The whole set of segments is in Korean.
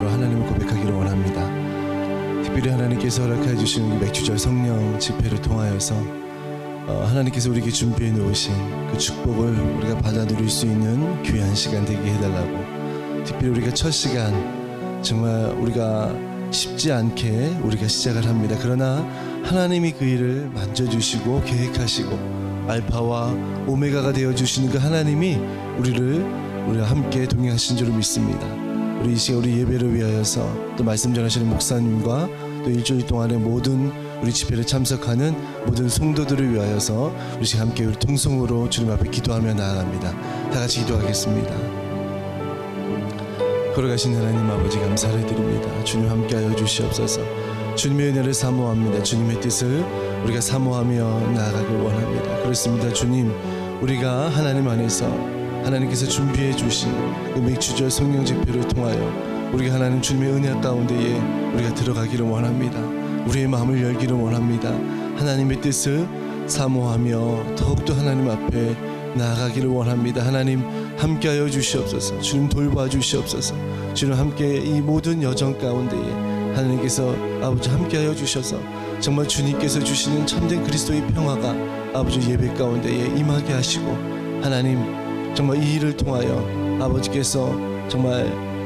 하나님을 고백하기를 원합니다. 특별히 하나님께서 허락해 주시는 맥주절 성령 집회를 통하여서 하나님께서 우리에게 준비해 놓으신 그 축복을 우리가 받아 누릴 수 있는 귀한 시간 되게 해달라고, 특별히 우리가 첫 시간 정말 우리가 쉽지 않게 우리가 시작을 합니다. 그러나 하나님이 그 일을 만져주시고 계획하시고 알파와 오메가가 되어주시는 그 하나님이 우리가 함께 동행하신 줄을 믿습니다. 우리 이 시간 우리 예배를 위하여서, 또 말씀 전하시는 목사님과 또 일주일 동안의 모든 우리 집회를 참석하는 모든 성도들을 위하여서 우리 시간 함께 우리 통성으로 주님 앞에 기도하며 나아갑니다. 다 같이 기도하겠습니다. 걸어가신 하나님 아버지 감사를 드립니다. 주님 함께하여 주시옵소서. 주님의 은혜를 사모합니다. 주님의 뜻을 우리가 사모하며 나아가길 원합니다. 그렇습니다. 주님, 우리가 하나님 안에서 하나님께서 준비해 주신 그 맥주절 성령 집회를 통하여 우리가 하나님 주님의 은혜 가운데에 우리가 들어가기를 원합니다. 우리의 마음을 열기를 원합니다. 하나님의 뜻을 사모하며 더욱더 하나님 앞에 나아가기를 원합니다. 하나님 함께하여 주시옵소서. 주님 돌봐 주시옵소서. 주님 함께 이 모든 여정 가운데에 하나님께서 아버지 함께하여 주셔서 정말 주님께서 주시는 참된 그리스도의 평화가 아버지 예배 가운데에 임하게 하시고, 하나님 정말 이 일을 통하여 아버지께서 정말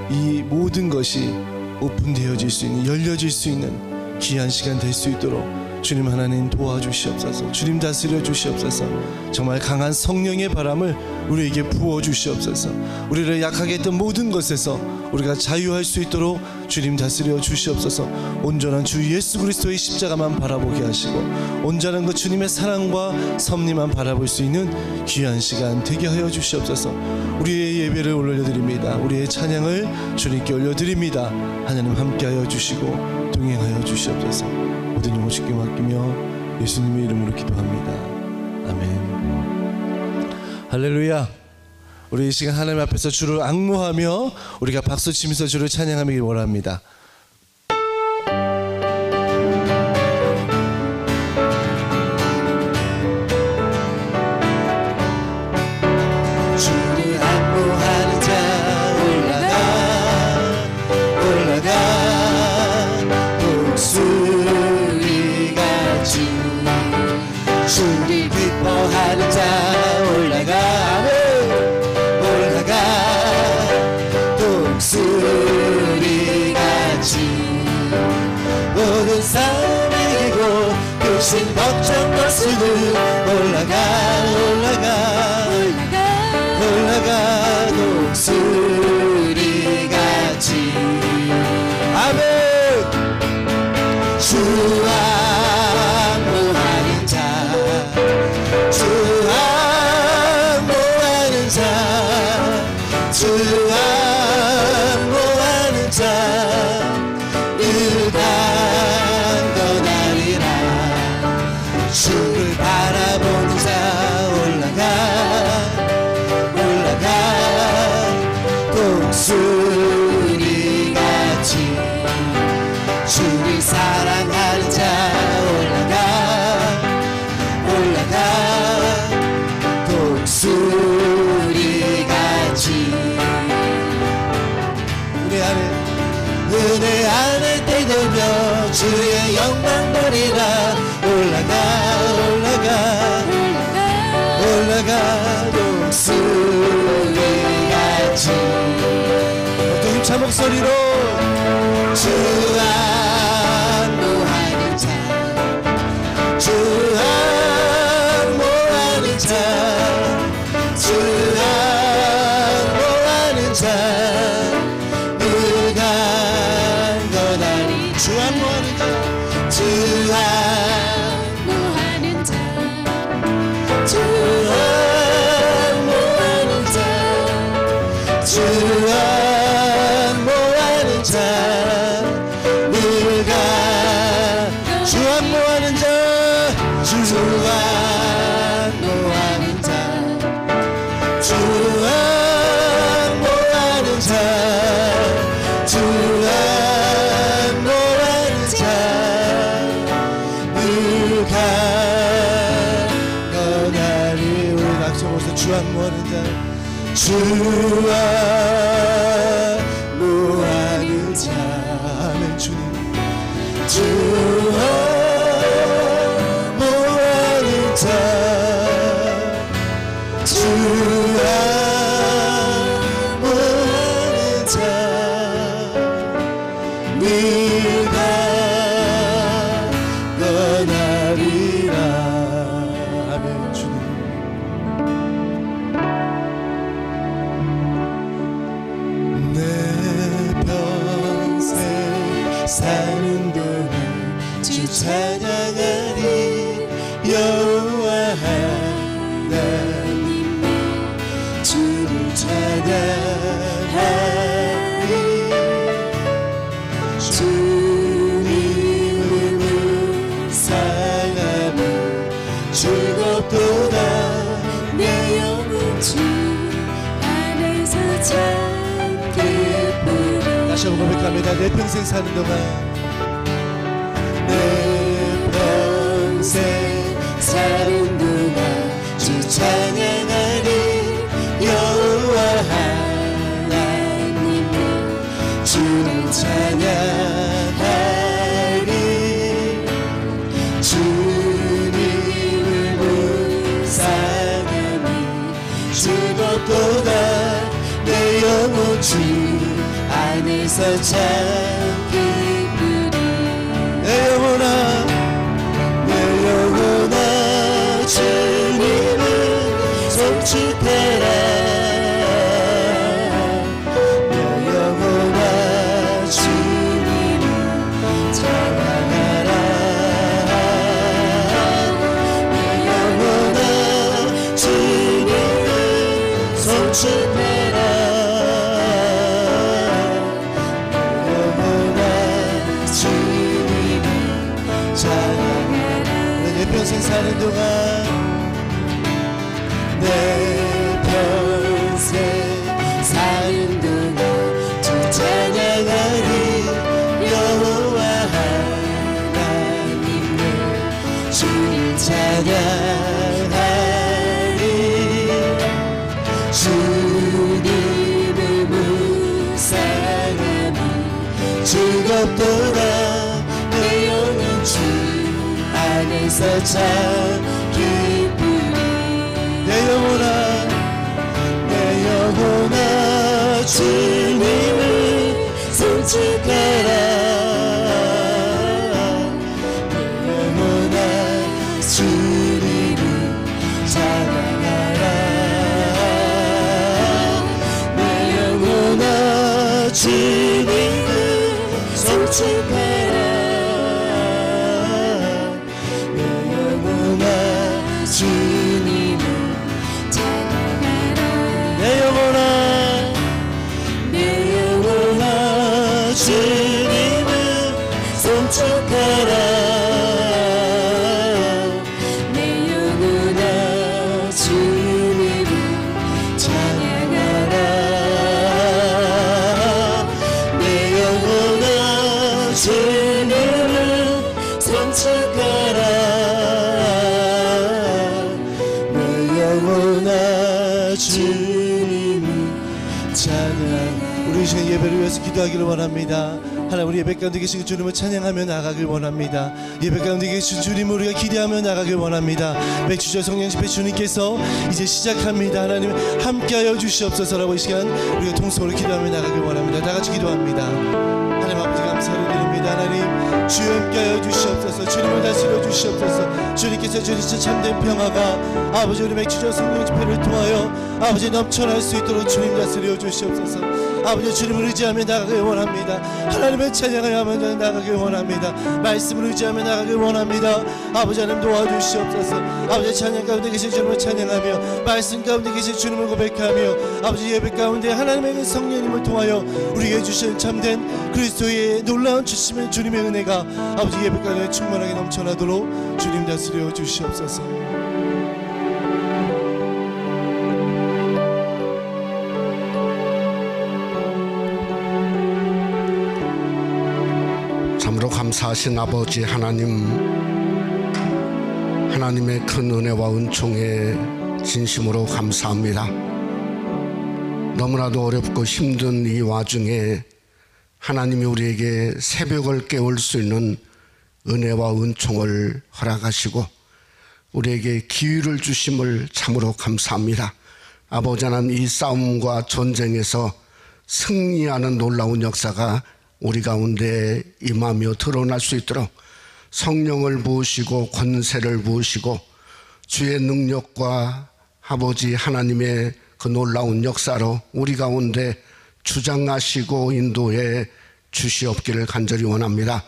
이 모든 것이 오픈되어질 수 있는, 열려질 수 있는 귀한 시간 될 수 있도록 주님 하나님 도와주시옵소서. 주님 다스려 주시옵소서. 정말 강한 성령의 바람을 우리에게 부어 주시옵소서. 우리를 약하게 했던 모든 것에서 우리가 자유할 수 있도록 주님 다스려 주시옵소서. 온전한 주 예수 그리스도의 십자가만 바라보게 하시고 온전한 그 주님의 사랑과 섭리만 바라볼 수 있는 귀한 시간 되게 하여 주시옵소서. 우리의 예배를 올려드립니다. 우리의 찬양을 주님께 올려드립니다. 하나님 함께하여 주시고 동행하여 주시옵소서. 모든 영혼 주께 맡기며 예수님의 이름으로 기도합니다. 아멘. 할렐루야. 우리 이 시간 하나님 앞에서 주를 앙모하며 우리가 박수치면서 주를 찬양하길 원합니다. 주를 앙모하는 자 올라가 목소리같이, 주를 기뻐하는 자 올라가 목소리같이, 모든 삶을 이기고 크신 걱정 벗으는 올라가 목소리같이. 아멘. 주 앙모하는 자, 주 앙모하는 자, 주 앙모하는 자 늘 강건하리라. 주를 바라보는 자 올라가 독수리같이, 주를 사랑하는 자 올라가 독수리같이. 은혜 안에 때되며 주의 영광 보리라. 올라가 독수리같이. 또 힘찬 목소리로 주 앙모하는 자, 주 앙모하는 자, 주 앙모하는 자 늘 강건하리. 주 앙모하는 자, 주 앙모하는 자, 주 앙모하는 자, 주 앙모하는 자 늘 주 앙모하는 자, 주 앙모하는 자, 주 앙모하는 자, 주 앙모하는 자 늘 강건하리. 우리 박수로서 주 앙모하는 자, 주 앙모하는 자, 찬양하리 여호와 하나님 주를 찬양하리 주님을 묵상하며 즐겁도다 내 영혼 주 안에서 참 기쁘리. 다시 한번 고백합니다. 내 평생 사는 동안 내 평생 사는 동안 주 찬양하리 여호와 하나님을 주를 찬양하리 주님을 묵상하며 즐겁도다 내 영혼 주 안에서 참 기쁘리. 내 영혼아 주님을 송축하라 내 영혼아 주님을 찬양하라 내 영혼아 주님을 송축하라 내 평생 사는 동안 내 평생 사는 동안 주 찬양하리 여호와 하나님을 주를 찬양하리 주님을 묵상하며 즐겁도다 내 영혼 주 안에서 참 기쁘리. 내 영혼아 주님을 송축하라 내 영혼아 주님을 찬양하라 내 영혼아 주님을 송축하라 주님을 찬양하라 내 영혼아 주님을 송축하라 내 영혼아 주님을 찬양하라 내 영혼아 주님을 송축하라 주님을 찬양. 우리 이 시간 예배를 위해서 기도하기를 원합니다. 하나님 우리 예배 가운데 계신 주님을 찬양하며 나가길 원합니다. 예배 가운데 계신 주님을 우리가 기대하며 나가길 원합니다. 맥주절 성령 집회 주님께서 이제 시작합니다. 하나님 함께하여 주시옵소서라고 이 시간 우리가 통성으로 기도하며 나가길 원합니다. 다같이 기도합니다. 하나님 아버지 감사를 드립니다. 하나님 주여 함께하여 주시옵소서. 주님을 다스려 주시옵소서. 주님께서 주시는 참된 평화가 아버지 우리 맥주절 성령 집회를 통하여 아버지 넘쳐날 수 있도록 주님 다스려 주시옵소서. 아버지 주님을 의지하며 나가길 원합니다. 하나님의 찬양하며 나가길 원합니다. 말씀을 의지하며 나가길 원합니다. 아버지 하나님 도와주시옵소서. 아버지 찬양 가운데 계신 주님을 찬양하며 말씀 가운데 계신 주님을 고백하며 아버지 예배 가운데 하나님의 성령님을 통하여 우리에게 주신 참된 그리스도의 놀라운 주심의 주님의 은혜가 아버지 예배 가운데 충만하게 넘쳐나도록 주님 다스려 주시옵소서. 참으로 감사하신 아버지 하나님, 하나님의 큰 은혜와 은총에 진심으로 감사합니다. 너무나도 어렵고 힘든 이 와중에 하나님이 우리에게 새벽을 깨울 수 있는 은혜와 은총을 허락하시고 우리에게 기회를 주심을 참으로 감사합니다. 아버지 하나님, 이 싸움과 전쟁에서 승리하는 놀라운 역사가 우리 가운데 임하며 드러날 수 있도록 성령을 부으시고 권세를 부으시고 주의 능력과 아버지 하나님의 그 놀라운 역사로 우리 가운데 주장하시고 인도해 주시옵기를 간절히 원합니다.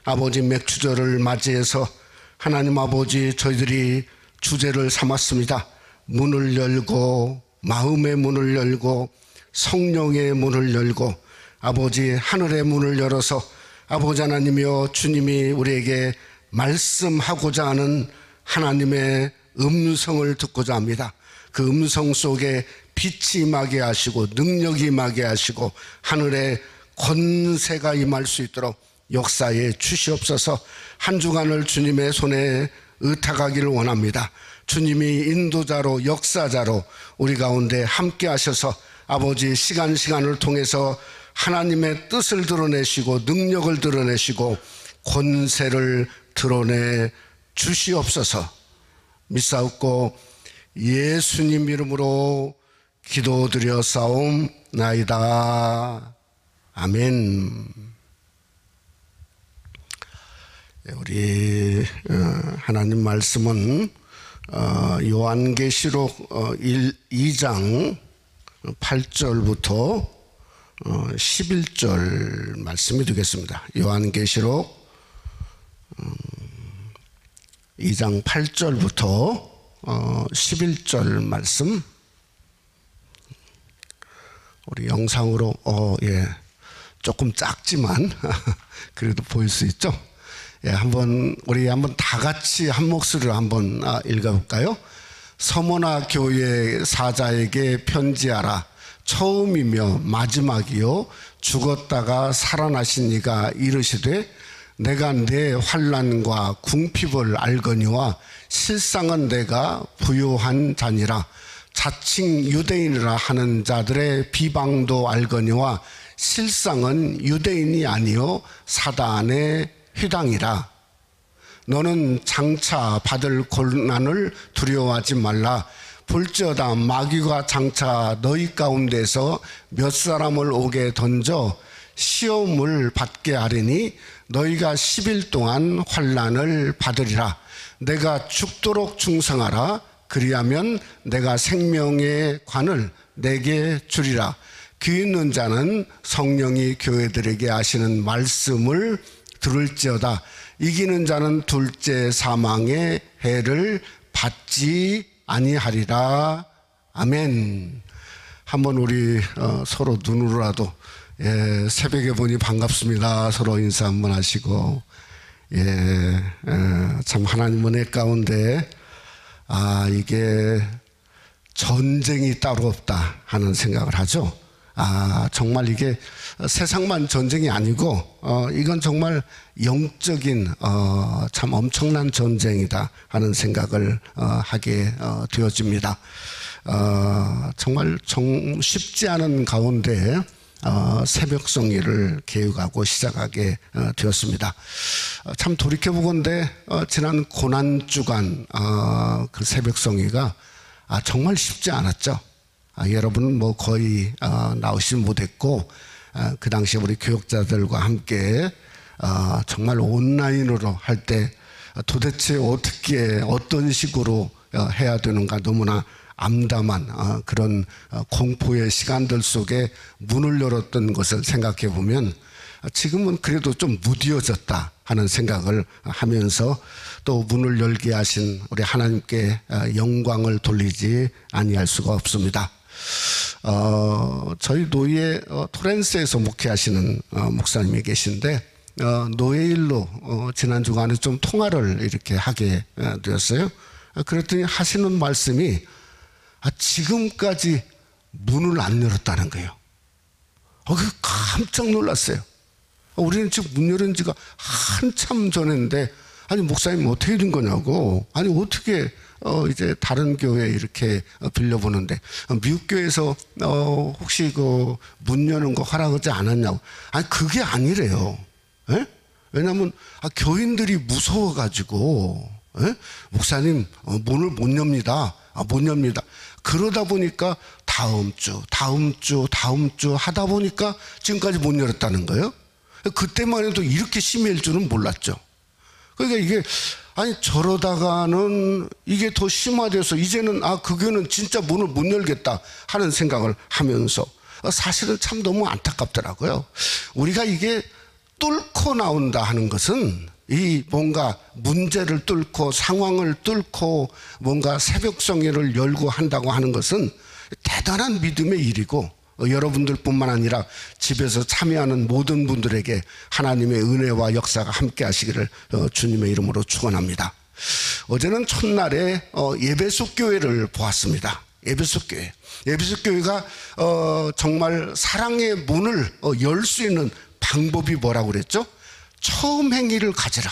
아버지 맥주절을 맞이해서 하나님 아버지 저희들이 주제를 삼았습니다. 문을 열고 마음의 문을 열고 성령의 문을 열고 아버지 하늘의 문을 열어서 아버지 하나님이여 주님이 우리에게 말씀하고자 하는 하나님의 음성을 듣고자 합니다. 그 음성 속에 빛이 임하게 하시고 능력이 임하게 하시고 하늘의 권세가 임할 수 있도록 역사에 주시옵소서. 한 주간을 주님의 손에 의탁하기를 원합니다. 주님이 인도자로 역사자로 우리 가운데 함께 하셔서 아버지 시간을 통해서 하나님의 뜻을 드러내시고 능력을 드러내시고 권세를 드러내 주시옵소서. 믿사옵고 예수님 이름으로 기도드려 싸움나이다. 아멘. 우리 하나님 말씀은 요한계시록 2장 8절부터 11절 말씀이 되겠습니다. 요한계시록 2장 8절부터 11절 말씀. 우리 영상으로 조금 작지만 그래도 보일 수 있죠? 우리 한번 다 같이 한 목소리로 한번 읽어볼까요? 서머나 교회 사자에게 편지하라. 처음이며 마지막이요 죽었다가 살아나신 이가 이르시되 내가 내 환난과 궁핍을 알거니와 실상은 내가 부요한 자니라. 자칭 유대인이라 하는 자들의 비방도 알거니와 실상은 유대인이 아니요 사단의 휘당이라. 너는 장차 받을 고난을 두려워하지 말라. 볼지어다 마귀가 장차 너희 가운데서 몇 사람을 오게 던져 시험을 받게 하리니 너희가 10일 동안 환난을 받으리라. 내가 죽도록 충성하라. 그리하면 내가 생명의 관을 내게 주리라. 귀 있는 자는 성령이 교회들에게 하시는 말씀을 들을지어다. 이기는 자는 둘째 사망의 해를 받지 아니하리라. 아멘. 한번 우리 서로 눈으로라도 새벽에 보니 반갑습니다. 서로 인사 한번 하시고 참 하나님 은혜 가운데 이게 전쟁이 따로 없다 하는 생각을 하죠. 정말 이게 세상만 전쟁이 아니고 이건 정말 영적인 참 엄청난 전쟁이다 하는 생각을 하게 되어집니다. 정말 쉽지 않은 가운데 새벽송이를 계획하고 시작하게 되었습니다. 참 돌이켜보건대 지난 고난주간 그 새벽송이가 정말 쉽지 않았죠. 여러분은 뭐 거의 나오지 못했고 그 당시에 우리 교역자들과 함께 정말 온라인으로 할 때 도대체 어떻게 어떤 식으로 해야 되는가 너무나 암담한 그런 공포의 시간들 속에 문을 열었던 것을 생각해 보면 지금은 그래도 좀 무디어졌다 하는 생각을 하면서 또 문을 열게 하신 우리 하나님께 영광을 돌리지 아니할 수가 없습니다. 저희 노예 토렌스에서 목회하시는 목사님이 계신데 노예일로 지난 주간에 좀 통화를 이렇게 하게 되었어요. 그랬더니 하시는 말씀이 지금까지 문을 안 열었다는 거예요. 깜짝 놀랐어요. 우리는 지금 문 열은 지가 한참 전인데 아니 목사님 어떻게 된 거냐고. 아니 어떻게 이제 다른 교회 이렇게 빌려보는데 미국 교회에서 혹시 그 문 여는 거 허락하지 않았냐고. 아니 그게 아니래요. 에? 왜냐하면 교인들이 무서워가지고 목사님 문을 못 엽니다. 못 엽니다. 그러다 보니까 다음 주 하다 보니까 지금까지 못 열었다는 거예요. 그때만 해도 이렇게 심해질 줄은 몰랐죠. 그러니까 이게 저러다가는 이게 더 심화돼서 이제는 그 교회는 진짜 문을 못 열겠다 하는 생각을 하면서 사실은 참 너무 안타깝더라고요. 우리가 이게 뚫고 나온다 하는 것은 이 뭔가 문제를 뚫고 상황을 뚫고 뭔가 새벽성회를 열고 한다고 하는 것은 대단한 믿음의 일이고, 여러분들뿐만 아니라 집에서 참여하는 모든 분들에게 하나님의 은혜와 역사가 함께 하시기를 주님의 이름으로 축원합니다. 어제는 첫날에 예배소 교회를 보았습니다. 예배소 교회. 예배소 교회가 정말 사랑의 문을 열 수 있는 방법이 뭐라고 그랬죠? 처음 행위를 가지라.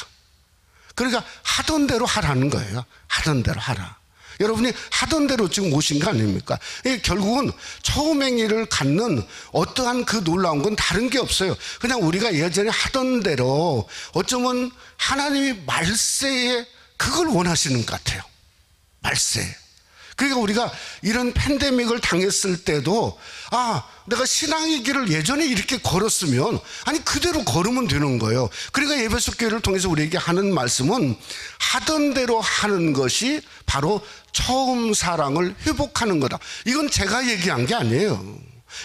그러니까 하던 대로 하라는 거예요. 하던 대로 하라. 여러분이 하던 대로 지금 오신 거 아닙니까? 결국은 처음 행위를 갖는 어떠한 그 놀라운 건 다른 게 없어요. 그냥 우리가 예전에 하던 대로 어쩌면 하나님이 말세에 그걸 원하시는 것 같아요. 말세. 그러니까 우리가 이런 팬데믹을 당했을 때도 내가 신앙의 길을 예전에 이렇게 걸었으면 그대로 걸으면 되는 거예요. 그러니까 예배소 교회를 통해서 우리에게 하는 말씀은 하던 대로 하는 것이 바로 처음 사랑을 회복하는 거다. 이건 제가 얘기한 게 아니에요.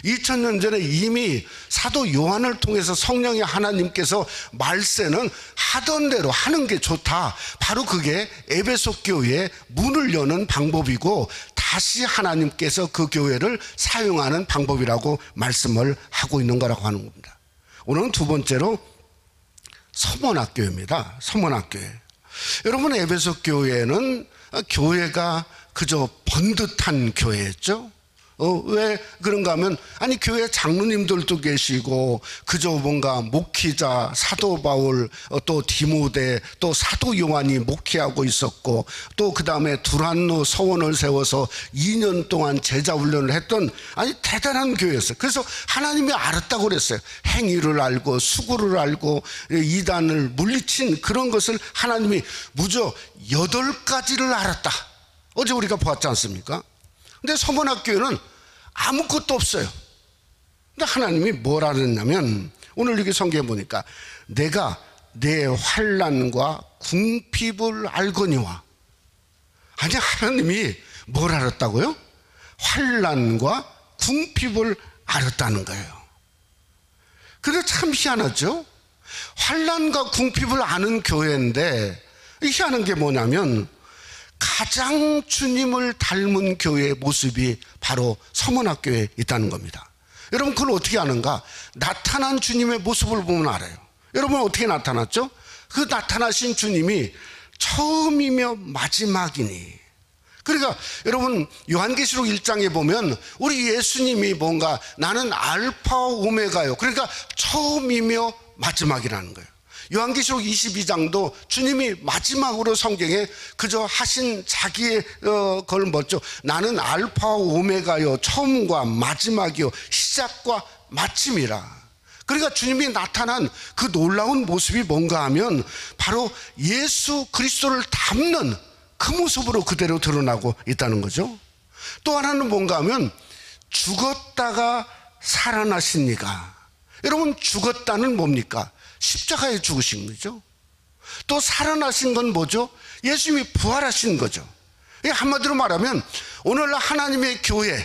2000년 전에 이미 사도 요한을 통해서 성령의 하나님께서 말세는 하던 대로 하는 게 좋다. 바로 그게 에베소 교회의 문을 여는 방법이고 다시 하나님께서 그 교회를 사용하는 방법이라고 말씀을 하고 있는 거라고 하는 겁니다. 오늘은 두 번째로 서문학교입니다. 서문학교회. 여러분, 에베소 교회는 교회가 그저 번듯한 교회였죠. 왜 그런가 하면 교회 장로님들도 계시고 그저 뭔가 목회자 사도 바울 또 디모데 또 사도 요한이 목회하고 있었고 또 그 다음에 두란노 서원을 세워서 2년 동안 제자 훈련을 했던 대단한 교회였어요. 그래서 하나님이 알았다고 그랬어요. 행위를 알고 수고를 알고 이단을 물리친 그런 것을 하나님이 무려 8가지를 알았다. 어제 우리가 보았지 않습니까? 근데 서문학교에는 아무것도 없어요. 근데 하나님이 뭐라 그랬냐면 오늘 여기 성경에 보니까 내가 내 환난과 궁핍을 알거니와. 하나님이 뭘 알았다고요? 환난과 궁핍을 알았다는 거예요. 근데 참 희한하죠? 환난과 궁핍을 아는 교회인데 희한한 게 뭐냐면 가장 주님을 닮은 교회의 모습이 바로 서문학교에 있다는 겁니다. 여러분, 그걸 어떻게 아는가? 나타난 주님의 모습을 보면 알아요. 여러분, 어떻게 나타났죠? 그 나타나신 주님이 처음이며 마지막이니. 그러니까 여러분, 요한계시록 1장에 보면 우리 예수님이 뭔가 나는 알파와 오메가요. 그러니까 처음이며 마지막이라는 거예요. 요한계시록 22장도 주님이 마지막으로 성경에 그저 하신 자기의 걸 뭐죠? 나는 알파와 오메가요, 처음과 마지막이요, 시작과 마침이라. 그러니까 주님이 나타난 그 놀라운 모습이 뭔가 하면 바로 예수 그리스도를 닮는 그 모습으로 그대로 드러나고 있다는 거죠. 또 하나는 뭔가 하면 죽었다가 살아나신 이가. 여러분, 죽었다는 뭡니까? 십자가에 죽으신 거죠. 또 살아나신 건 뭐죠? 예수님이 부활하신 거죠. 한마디로 말하면 오늘날 하나님의 교회,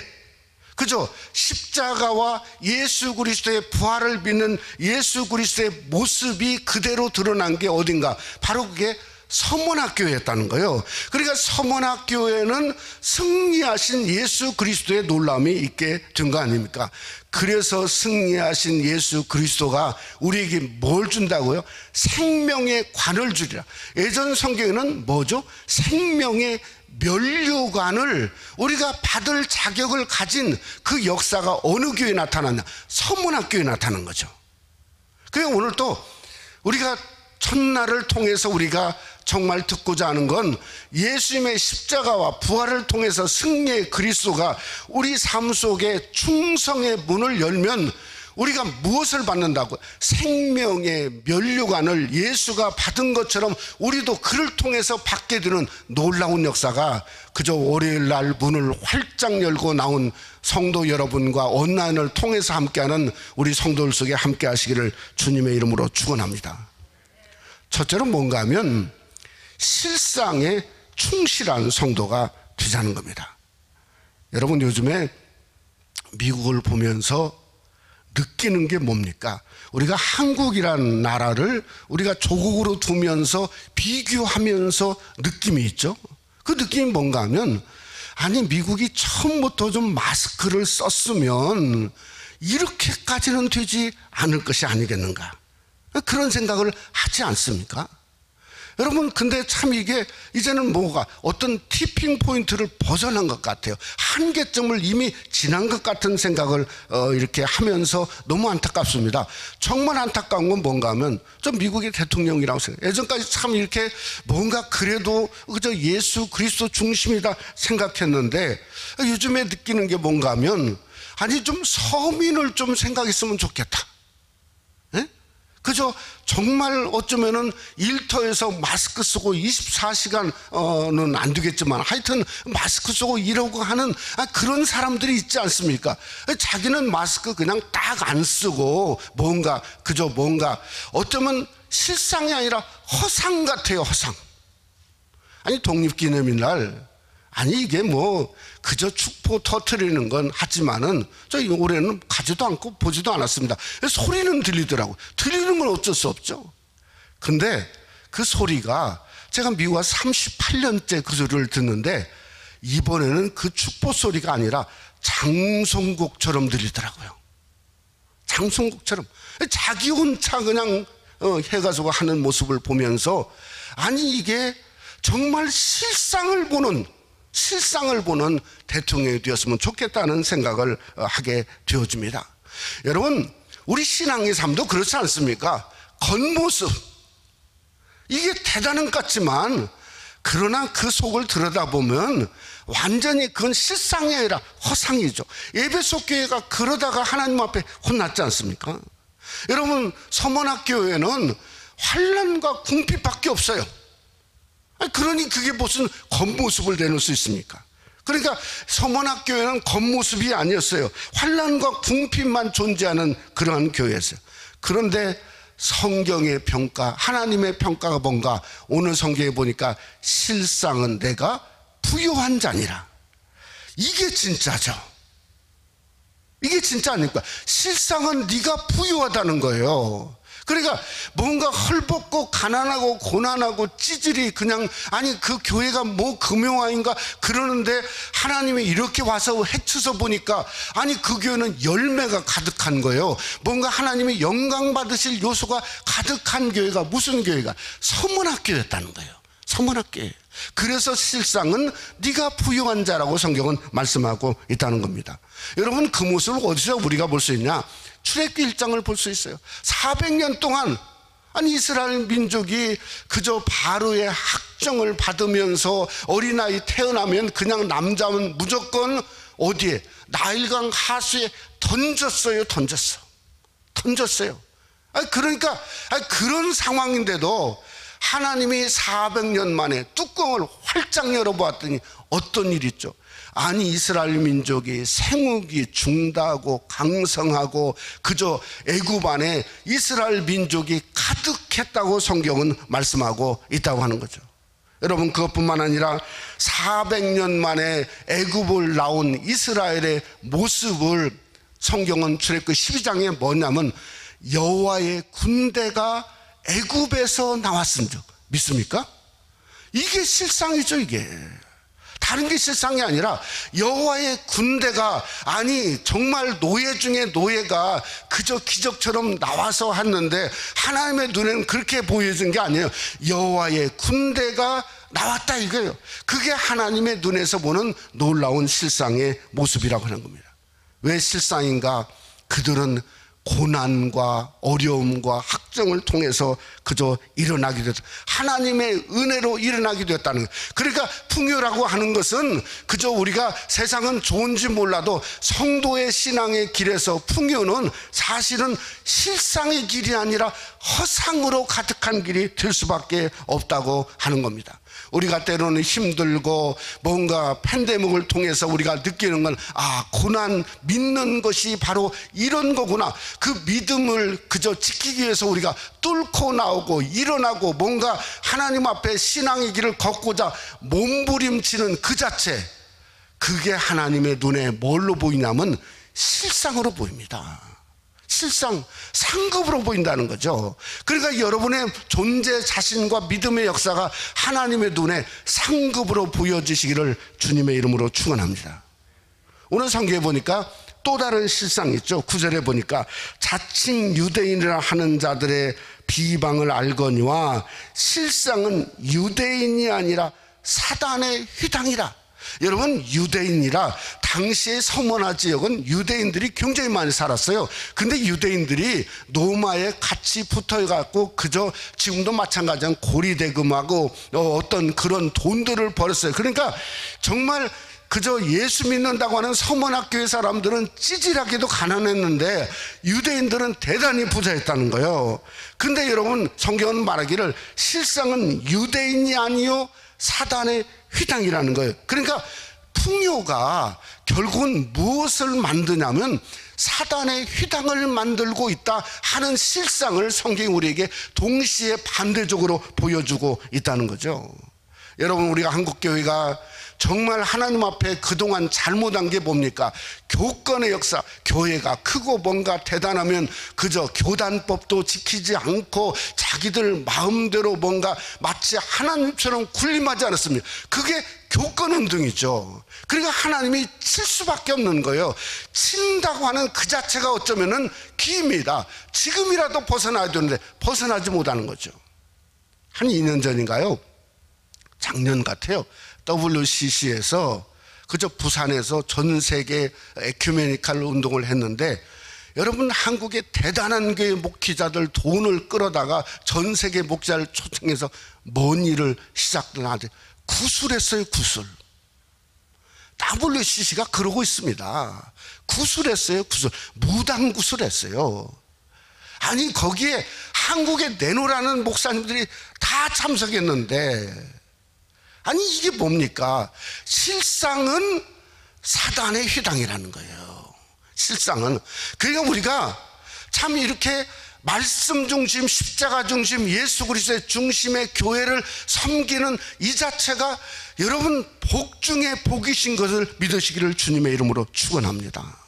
그죠? 십자가와 예수 그리스도의 부활을 믿는 예수 그리스도의 모습이 그대로 드러난 게 어딘가? 바로 그게 서문학교였다는 거예요. 그러니까 서문학교에는 승리하신 예수 그리스도의 놀라움이 있게 된 거 아닙니까? 그래서 승리하신 예수 그리스도가 우리에게 뭘 준다고요? 생명의 관을 주리라. 예전 성경에는 뭐죠? 생명의 면류관을 우리가 받을 자격을 가진 그 역사가 어느 교회에 나타났냐? 서문학교에 나타난 거죠. 그러니까 오늘 또 우리가 첫날을 통해서 우리가 정말 듣고자 하는 건 예수님의 십자가와 부활을 통해서 승리의 그리스도가 우리 삶 속에 충성의 문을 열면 우리가 무엇을 받는다고? 생명의 면류관을 예수가 받은 것처럼 우리도 그를 통해서 받게 되는 놀라운 역사가 그저 월요일 날 문을 활짝 열고 나온 성도 여러분과 온라인을 통해서 함께하는 우리 성도들 속에 함께 하시기를 주님의 이름으로 축원합니다. 첫째로 뭔가 하면 실상에 충실한 성도가 되자는 겁니다. 여러분, 요즘에 미국을 보면서 느끼는 게 뭡니까? 우리가 한국이라는 나라를 우리가 조국으로 두면서 비교하면서 느낌이 있죠. 그 느낌이 뭔가 하면, 아니 미국이 처음부터 좀 마스크를 썼으면 이렇게까지는 되지 않을 것이 아니겠는가, 그런 생각을 하지 않습니까? 여러분, 근데 참 이게 이제는 뭐가 어떤 티핑 포인트를 벗어난 것 같아요. 한계점을 이미 지난 것 같은 생각을 이렇게 하면서 너무 안타깝습니다. 정말 안타까운 건 뭔가 하면 좀 미국의 대통령이라고 생각해요. 예전까지 참 이렇게 뭔가 그래도 그저 예수 그리스도 중심이다 생각했는데, 요즘에 느끼는 게 뭔가 하면, 아니 좀 서민을 좀 생각했으면 좋겠다. 그저 정말 어쩌면은 일터에서 마스크 쓰고 24시간은 안 되겠지만 하여튼 마스크 쓰고 이러고 하는 그런 사람들이 있지 않습니까? 자기는 마스크 그냥 딱 안 쓰고 뭔가 그저 뭔가 어쩌면 실상이 아니라 허상 같아요. 허상. 아니 독립기념일 아니 이게 뭐 그저 축포 터트리는 건 하지만은 저 올해는 가지도 않고 보지도 않았습니다. 소리는 들리더라고요. 들리는 건 어쩔 수 없죠. 근데 그 소리가, 제가 미국 와서 38년째 그 소리를 듣는데 이번에는 그 축포 소리가 아니라 장송곡처럼 들리더라고요. 장송곡처럼 자기 혼자 그냥 해가지고 하는 모습을 보면서, 아니 이게 정말 실상을 보는 대통령이 되었으면 좋겠다는 생각을 하게 되어집니다. 여러분, 우리 신앙의 삶도 그렇지 않습니까? 겉모습 이게 대단한 것 같지만, 그러나 그 속을 들여다보면 완전히 그건 실상이 아니라 허상이죠. 에베소 교회가 그러다가 하나님 앞에 혼났지 않습니까? 여러분, 서문학교회는 환난과 궁핍밖에 없어요. 그러니 그게 무슨 겉모습을 내놓을 수 있습니까? 그러니까 서문학교회는 겉모습이 아니었어요. 환난과 궁핍만 존재하는 그러한 교회였어요. 그런데 성경의 평가, 하나님의 평가가 뭔가, 오늘 성경에 보니까 실상은 내가 부요한 자니라. 이게 진짜죠. 이게 진짜 아닙니까? 실상은 네가 부유하다는 거예요. 그러니까 뭔가 헐벗고 가난하고 고난하고 찌질이 그냥, 아니 그 교회가 뭐 금용화인가 그러는데 하나님이 이렇게 와서 해쳐서 보니까, 아니 그 교회는 열매가 가득한 거예요. 뭔가 하나님이 영광 받으실 요소가 가득한 교회가, 무슨 교회가? 서문학교였다는 거예요. 서문학교에. 그래서 실상은 네가 부유한 자라고 성경은 말씀하고 있다는 겁니다. 여러분, 그 모습을 어디서 우리가 볼 수 있냐? 출애굽기 1장을 볼 수 있어요. 400년 동안 아니 이스라엘 민족이 그저 바로의 학정을 받으면서 어린아이 태어나면 그냥 남자는 무조건 어디에? 나일강 하수에 던졌어요. 던졌어요. 그러니까 그런 상황인데도 하나님이 400년 만에 뚜껑을 활짝 열어보았더니 어떤 일이 있죠? 아니 이스라엘 민족이 생육이 중다하고 강성하고 그저 애굽 안에 이스라엘 민족이 가득했다고 성경은 말씀하고 있다고 하는 거죠. 여러분, 그것뿐만 아니라 400년 만에 애굽을 나온 이스라엘의 모습을 성경은 출애굽기 12장에 뭐냐면, 여호와의 군대가 애굽에서 나왔습니다. 믿습니까? 이게 실상이죠. 이게 다른 게 실상이 아니라 여호와의 군대가, 아니 정말 노예 중에 노예가 그저 기적처럼 나와서 했는데 하나님의 눈에는 그렇게 보여진 게 아니에요. 여호와의 군대가 나왔다 이거예요. 그게 하나님의 눈에서 보는 놀라운 실상의 모습이라고 하는 겁니다. 왜 실상인가? 그들은 고난과 어려움과 학정을 통해서 그저 일어나게 됐다. 하나님의 은혜로 일어나게 됐다는 거예요. 그러니까 풍요라고 하는 것은 그저 우리가 세상은 좋은지 몰라도 성도의 신앙의 길에서 풍요는 사실은 실상의 길이 아니라 허상으로 가득한 길이 될 수밖에 없다고 하는 겁니다. 우리가 때로는 힘들고 뭔가 팬데믹을 통해서 우리가 느끼는 건, 아, 고난 믿는 것이 바로 이런 거구나. 그 믿음을 그저 지키기 위해서 우리가 뚫고 나오고 일어나고 뭔가 하나님 앞에 신앙의 길을 걷고자 몸부림치는 그 자체, 그게 하나님의 눈에 뭘로 보이냐면 실상으로 보입니다. 실상 상급으로 보인다는 거죠. 그러니까 여러분의 존재 자신과 믿음의 역사가 하나님의 눈에 상급으로 보여지시기를 주님의 이름으로 축원합니다. 오늘 성경에 보니까 또 다른 실상이 있죠. 9절에 보니까 자칭 유대인이라 하는 자들의 비방을 알거니와 실상은 유대인이 아니라 사단의 휘당이라. 여러분, 유대인이라 당시의 서머나 지역은 유대인들이 굉장히 많이 살았어요. 근데 유대인들이 로마에 같이 붙어갖고 그저 지금도 마찬가지한 고리대금하고 어떤 그런 돈들을 벌었어요. 그러니까 정말 그저 예수 믿는다고 하는 서문학교의 사람들은 찌질하게도 가난했는데 유대인들은 대단히 부자였다는 거예요. 근데 여러분, 성경은 말하기를 실상은 유대인이 아니요 사단의 휘당이라는 거예요. 그러니까 풍요가 결국은 무엇을 만드냐면 사단의 휘당을 만들고 있다 하는 실상을 성경이 우리에게 동시에 반대적으로 보여주고 있다는 거죠. 여러분, 우리가 한국교회가 정말 하나님 앞에 그동안 잘못한 게 뭡니까? 교권의 역사. 교회가 크고 뭔가 대단하면 그저 교단법도 지키지 않고 자기들 마음대로 뭔가 마치 하나님처럼 군림하지 않았습니까? 그게 교권운동이죠. 그러니까 하나님이 칠 수밖에 없는 거예요. 친다고 하는 그 자체가 어쩌면은 기입니다. 지금이라도 벗어나야 되는데 벗어나지 못하는 거죠. 한 2년 전인가요? 작년 같아요. WCC에서 그저 부산에서 전 세계 에큐메니칼 운동을 했는데, 여러분, 한국의 대단한 교회 목회자들 돈을 끌어다가 전 세계 목자를 초청해서 뭔 일을 시작하는데 구술했어요. 구술. WCC가 그러고 있습니다. 구술했어요. 구술. 무당 구술했어요. 아니, 거기에 한국에 내놓으라는 목사님들이 다 참석했는데, 아니, 이게 뭡니까? 실상은 사단의 휘당이라는 거예요. 실상은. 그러니까 우리가 참 이렇게 말씀 중심, 십자가 중심, 예수 그리스도의 중심의 교회를 섬기는 이 자체가 여러분 복 중에 복이신 것을 믿으시기를 주님의 이름으로 축원합니다.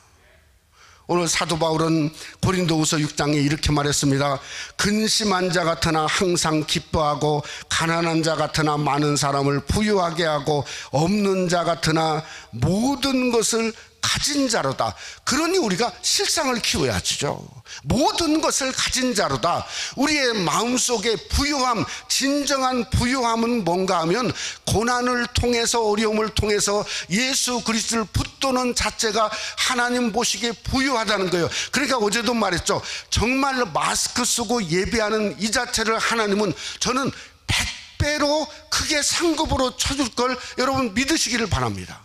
오늘 사도 바울은 고린도후서 6장에 이렇게 말했습니다. 근심한 자 같으나 항상 기뻐하고 가난한 자 같으나 많은 사람을 부유하게 하고 없는 자 같으나 모든 것을 가진 자로다. 그러니 우리가 실상을 키워야죠. 모든 것을 가진 자로다. 우리의 마음속에 부유함, 진정한 부유함은 뭔가 하면 고난을 통해서, 어려움을 통해서 예수 그리스도를 붙드는 자체가 하나님 보시기에 부유하다는 거예요. 그러니까 어제도 말했죠. 정말 마스크 쓰고 예배하는 이 자체를 하나님은 저는 100배로 크게 상급으로 쳐줄 걸 여러분 믿으시기를 바랍니다.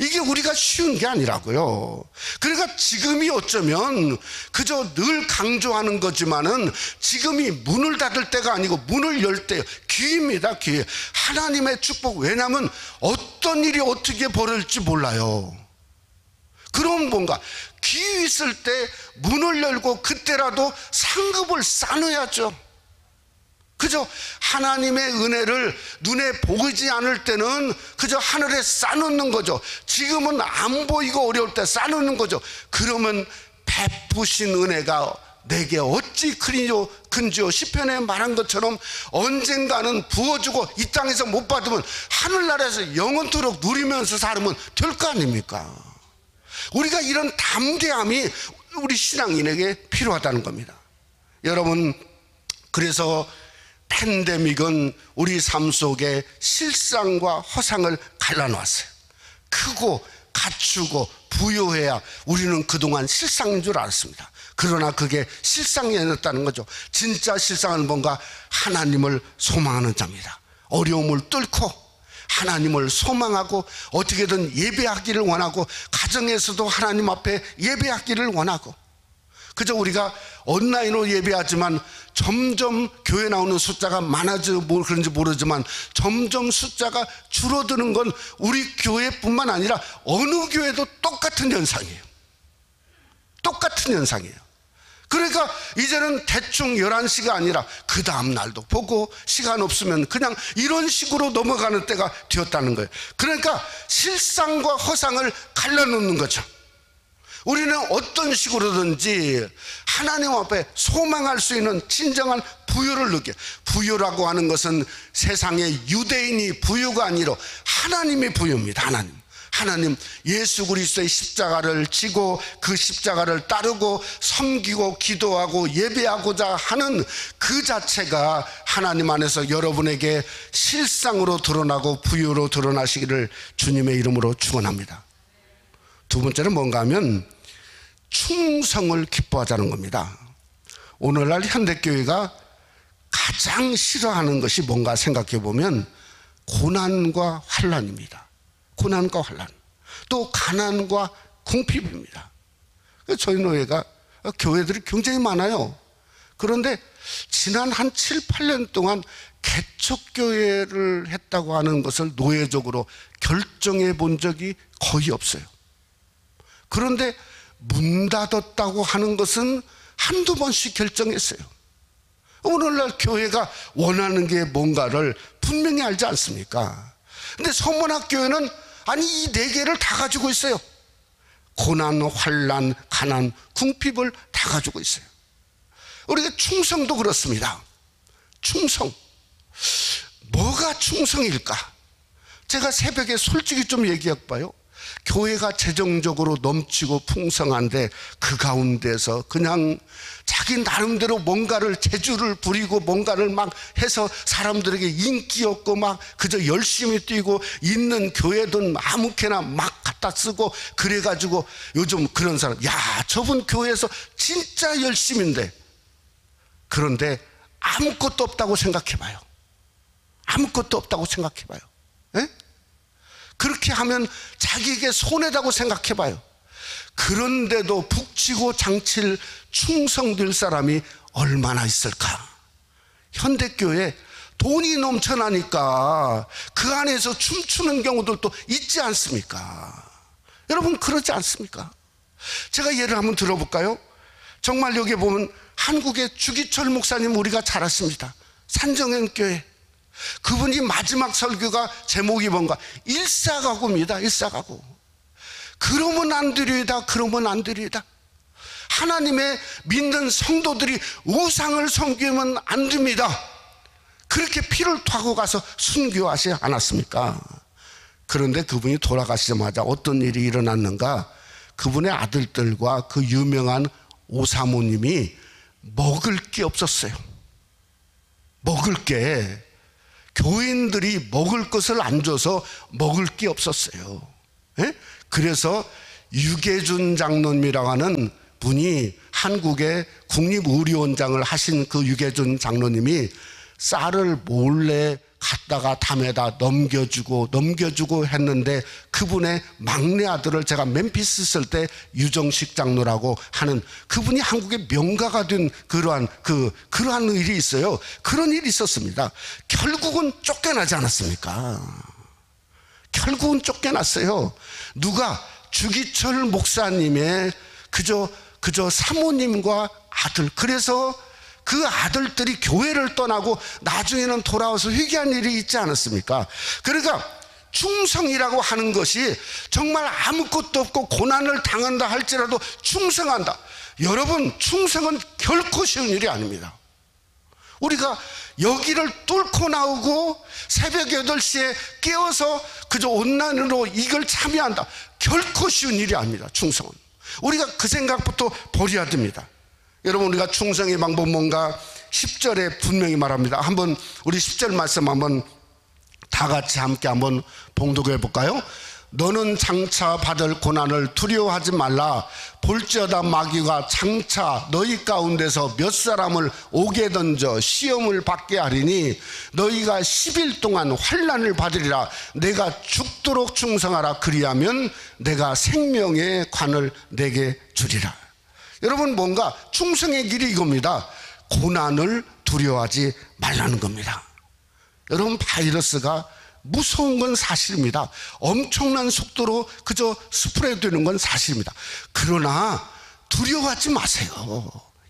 이게 우리가 쉬운 게 아니라고요. 그러니까 지금이 어쩌면 그저 늘 강조하는 거지만은 지금이 문을 닫을 때가 아니고 문을 열 때예요. 기회입니다. 기회. 하나님의 축복. 왜냐하면 어떤 일이 어떻게 벌어질지 몰라요. 그럼 뭔가 기회 있을 때 문을 열고 그때라도 상급을 쌓아야죠. 그저 하나님의 은혜를 눈에 보이지 않을 때는 그저 하늘에 쌓아놓는 거죠. 지금은 안 보이고 어려울 때 쌓아놓는 거죠. 그러면 베푸신 은혜가 내게 어찌 큰지요. 시편에 말한 것처럼 언젠가는 부어주고 이 땅에서 못 받으면 하늘나라에서 영원토록 누리면서 살면 될 거 아닙니까? 우리가 이런 담대함이 우리 신앙인에게 필요하다는 겁니다. 여러분, 그래서 팬데믹은 우리 삶 속에 실상과 허상을 갈라놓았어요. 크고 갖추고 부유해야 우리는 그동안 실상인 줄 알았습니다. 그러나 그게 실상이 아니었다는 거죠. 진짜 실상은 뭔가 하나님을 소망하는 자입니다. 어려움을 뚫고 하나님을 소망하고 어떻게든 예배하기를 원하고 가정에서도 하나님 앞에 예배하기를 원하고, 그저 우리가 온라인으로 예배하지만 점점 교회 나오는 숫자가 많아져 그런지 모르지만 점점 숫자가 줄어드는 건 우리 교회뿐만 아니라 어느 교회도 똑같은 현상이에요. 똑같은 현상이에요. 그러니까 이제는 대충 11시가 아니라 그 다음 날도 보고 시간 없으면 그냥 이런 식으로 넘어가는 때가 되었다는 거예요. 그러니까 실상과 허상을 갈라놓는 거죠. 우리는 어떤 식으로든지 하나님 앞에 소망할 수 있는 진정한 부유를 느껴요. 부유라고 하는 것은 세상의 유대인이 부유가 아니라 하나님이 부유입니다. 하나님 예수 그리스도의 십자가를 지고 그 십자가를 따르고 섬기고 기도하고 예배하고자 하는 그 자체가 하나님 안에서 여러분에게 실상으로 드러나고 부유로 드러나시기를 주님의 이름으로 축원합니다. 두 번째는 뭔가 하면 충성을 기뻐하자는 겁니다. 오늘날 현대교회가 가장 싫어하는 것이 뭔가 생각해 보면 고난과 환난입니다. 고난과 환난, 또 가난과 궁핍입니다. 저희 노예가 교회들이 굉장히 많아요. 그런데 지난 한 7, 8년 동안 개척교회를 했다고 하는 것을 노예적으로 결정해 본 적이 거의 없어요. 그런데 문 닫았다고 하는 것은 한두 번씩 결정했어요. 오늘날 교회가 원하는 게 뭔가를 분명히 알지 않습니까? 근데 서문학교회는 아니 이 네 개를 다 가지고 있어요. 고난, 환난, 가난, 궁핍을 다 가지고 있어요. 우리가 충성도 그렇습니다. 충성. 뭐가 충성일까? 제가 새벽에 솔직히 좀 얘기해 봐요. 교회가 재정적으로 넘치고 풍성한데 그 가운데서 그냥 자기 나름대로 뭔가를 재주를 부리고 뭔가를 막 해서 사람들에게 인기 없고 막 그저 열심히 뛰고 있는 교회든 아무렇게나 막 갖다 쓰고 그래가지고 요즘 그런 사람, 야 저분 교회에서 진짜 열심인데, 그런데 아무것도 없다고 생각해봐요. 아무것도 없다고 생각해봐요. 에? 그렇게 하면 자기에게 손해다고 생각해봐요. 그런데도 북치고 장칠 충성될 사람이 얼마나 있을까? 현대교회 돈이 넘쳐나니까 그 안에서 춤추는 경우들도 있지 않습니까? 여러분 그러지 않습니까? 제가 예를 한번 들어볼까요? 정말 여기 보면 한국의 주기철 목사님 우리가 잘 아십니다. 산정현교회. 그분이 마지막 설교가 제목이 뭔가? 일사가구입니다. 일사가구. 그러면 안 되리이다. 그러면 안 되리이다. 하나님의 믿는 성도들이 우상을 섬기면 안 됩니다. 그렇게 피를 토하고 가서 순교하지 않았습니까? 그런데 그분이 돌아가시자마자 어떤 일이 일어났는가? 그분의 아들들과 그 유명한 오사모님이 먹을 게 없었어요. 먹을 게, 교인들이 먹을 것을 안 줘서 먹을 게 없었어요. 에? 그래서 유계준 장로님이라고 하는 분이 한국의 국립의료원장을 하신 그 유계준 장로님이 쌀을 몰래 갖다가 담에다 넘겨주고 했는데 그분의 막내 아들을 제가 멤피스 있을 때 유정식 장로라고 하는 그분이 한국의 명가가 된 그러한 일이 있어요. 그런 일이 있었습니다. 결국은 쫓겨나지 않았습니까? 결국은 쫓겨났어요. 누가? 주기철 목사님의 그저 사모님과 아들. 그래서 그 아들들이 교회를 떠나고 나중에는 돌아와서 회개한 일이 있지 않았습니까? 그러니까 충성이라고 하는 것이 정말 아무것도 없고 고난을 당한다 할지라도 충성한다. 여러분, 충성은 결코 쉬운 일이 아닙니다. 우리가 여기를 뚫고 나오고 새벽 8시에 깨워서 그저 온난으로 이걸 참여한다. 결코 쉬운 일이 아닙니다. 충성은. 우리가 그 생각부터 버려야 됩니다. 여러분, 우리가 충성의 방법 뭔가 10절에 분명히 말합니다. 한번 우리 10절 말씀 한번 다 같이 함께 한번 봉독해 볼까요? 너는 장차 받을 고난을 두려워하지 말라. 볼지어다 마귀가 장차 너희 가운데서 몇 사람을 옥에 던져 시험을 받게 하리니 너희가 10일 동안 환난을 받으리라. 내가 죽도록 충성하라. 그리하면 내가 생명의 관을 내게 주리라. 여러분, 뭔가 충성의 길이 이겁니다. 고난을 두려워하지 말라는 겁니다. 여러분, 바이러스가 무서운 건 사실입니다. 엄청난 속도로 그저 스프레드 되는 건 사실입니다. 그러나 두려워하지 마세요.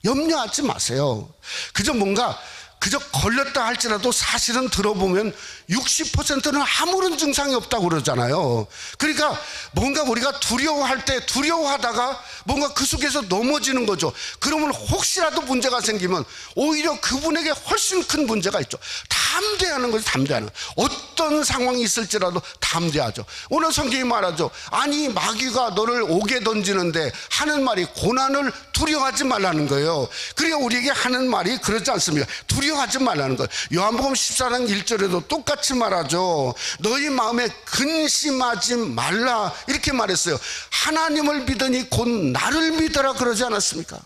염려하지 마세요. 그저 뭔가 그저 걸렸다 할지라도 사실은 들어보면 60%는 아무런 증상이 없다고 그러잖아요. 그러니까 뭔가 우리가 두려워할 때 두려워하다가 뭔가 그 속에서 넘어지는 거죠. 그러면 혹시라도 문제가 생기면 오히려 그분에게 훨씬 큰 문제가 있죠. 담대하는 거죠. 담대하는 거. 어떤 상황이 있을지라도 담대하죠. 오늘 성경이 말하죠. 아니 마귀가 너를 옥에 던지는데 하는 말이 고난을 두려워하지 말라는 거예요. 그러니까 우리에게 하는 말이 그렇지 않습니까? 두려워하지 말라는 거예요. 요한복음 14장 1절에도 똑같이 말하죠. 너희 마음에 근심하지 말라 이렇게 말했어요. 하나님을 믿으니 곧 나를 믿어라 그러지 않았습니까?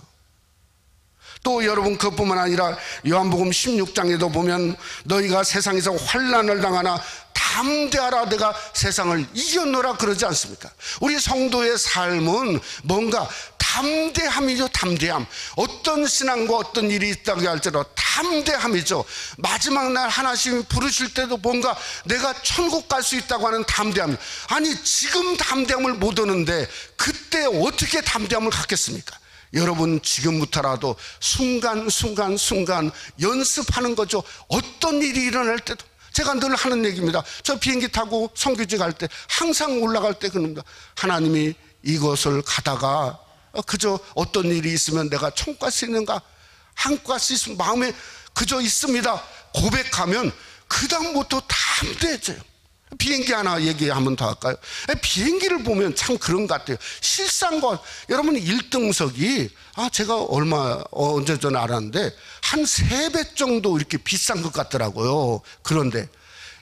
또 여러분 그뿐만 아니라 요한복음 16장에도 보면 너희가 세상에서 환난을 당하나 담대하라 내가 세상을 이겼노라 그러지 않습니까? 우리 성도의 삶은 뭔가 담대함이죠. 담대함. 어떤 신앙과 어떤 일이 있다고 할지라도 담대함이죠. 마지막 날 하나님 부르실 때도 뭔가 내가 천국 갈 수 있다고 하는 담대함. 아니 지금 담대함을 못 얻는데 그때 어떻게 담대함을 갖겠습니까? 여러분 지금부터라도 순간순간 연습하는 거죠. 어떤 일이 일어날 때도. 제가 늘 하는 얘기입니다. 저 비행기 타고 선교지 갈 때 항상 올라갈 때 그럽니다. 하나님이 이곳을 가다가 그저 어떤 일이 있으면 내가 천국 갈 수 있는가? 한국 갈 수 있으면 마음에 그저 있습니다. 고백하면 그 다음부터 담대해져요. 비행기 하나 얘기 한번 더 할까요? 비행기를 보면 참 그런 것 같아요. 실상과 여러분 1등석이 제가 언제 전에 알았는데 한 3배 정도 이렇게 비싼 것 같더라고요. 그런데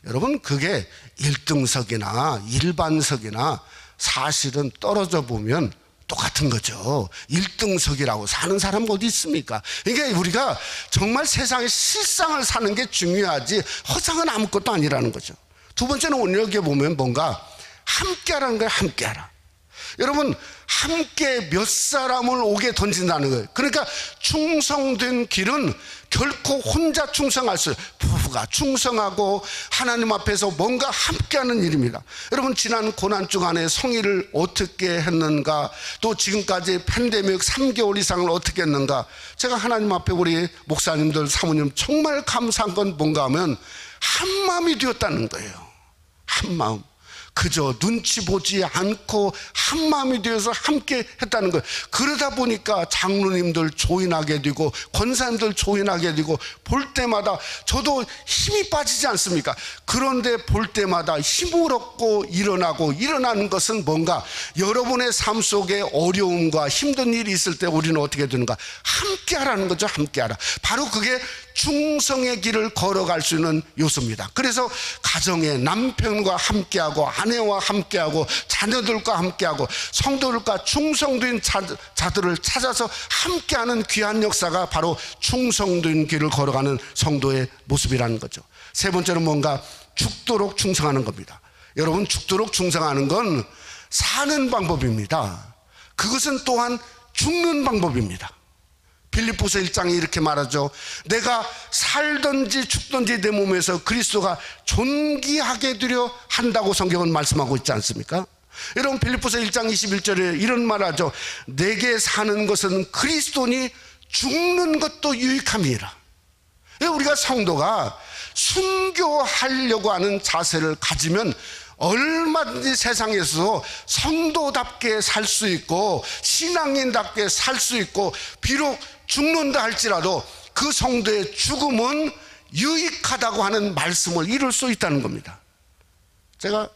여러분 그게 1등석이나 일반석이나 사실은 떨어져 보면 똑같은 거죠. 1등석이라고 사는 사람 어디 있습니까? 그러니까 우리가 정말 세상의 실상을 사는 게 중요하지 허상은 아무것도 아니라는 거죠. 두 번째는 오늘 여기에 보면 뭔가 함께하라는 거예요. 함께하라. 여러분 함께 몇 사람을 옥에 던진다는 거예요. 그러니까 충성된 길은 결코 혼자 충성할 수 없어요. 부부가 충성하고 하나님 앞에서 뭔가 함께하는 일입니다. 여러분 지난 고난 주간에 성의를 어떻게 했는가, 또 지금까지 팬데믹 3개월 이상을 어떻게 했는가. 제가 하나님 앞에 우리 목사님들 사모님 정말 감사한 건 뭔가 하면 한마음이 되었다는 거예요. 한마음. 그저 눈치 보지 않고 한마음이 되어서 함께 했다는 거예요. 그러다 보니까 장로님들 조인하게 되고 권사님들 조인하게 되고 볼 때마다 저도 힘이 빠지지 않습니까? 그런데 볼 때마다 힘을 얻고 일어나는 것은 뭔가 여러분의 삶 속에 어려움과 힘든 일이 있을 때 우리는 어떻게 되는가? 함께 하라는 거죠. 함께 하라. 바로 그게 충성의 길을 걸어갈 수 있는 요소입니다. 그래서 가정에 남편과 함께하고 아내와 함께하고 자녀들과 함께하고 성도들과 충성된 자들을 찾아서 함께하는 귀한 역사가 바로 충성된 길을 걸어가는 성도의 모습이라는 거죠. 세 번째는 뭔가 죽도록 충성하는 겁니다. 여러분 죽도록 충성하는 건 사는 방법입니다. 그것은 또한 죽는 방법입니다. 빌립보서 1장에 이렇게 말하죠. 내가 살든지 죽든지 내 몸에서 그리스도가 존귀하게 되려 한다고 성경은 말씀하고 있지 않습니까? 여러분 빌립보서 1장 21절에 이런 말하죠. 내게 사는 것은 그리스도니 죽는 것도 유익함이라. 우리가 성도가 순교하려고 하는 자세를 가지면 얼마든지 세상에서 성도답게 살 수 있고 신앙인답게 살 수 있고 비록 죽는다 할지라도 그 성도의 죽음은 유익하다고 하는 말씀을 이룰 수 있다는 겁니다. 제가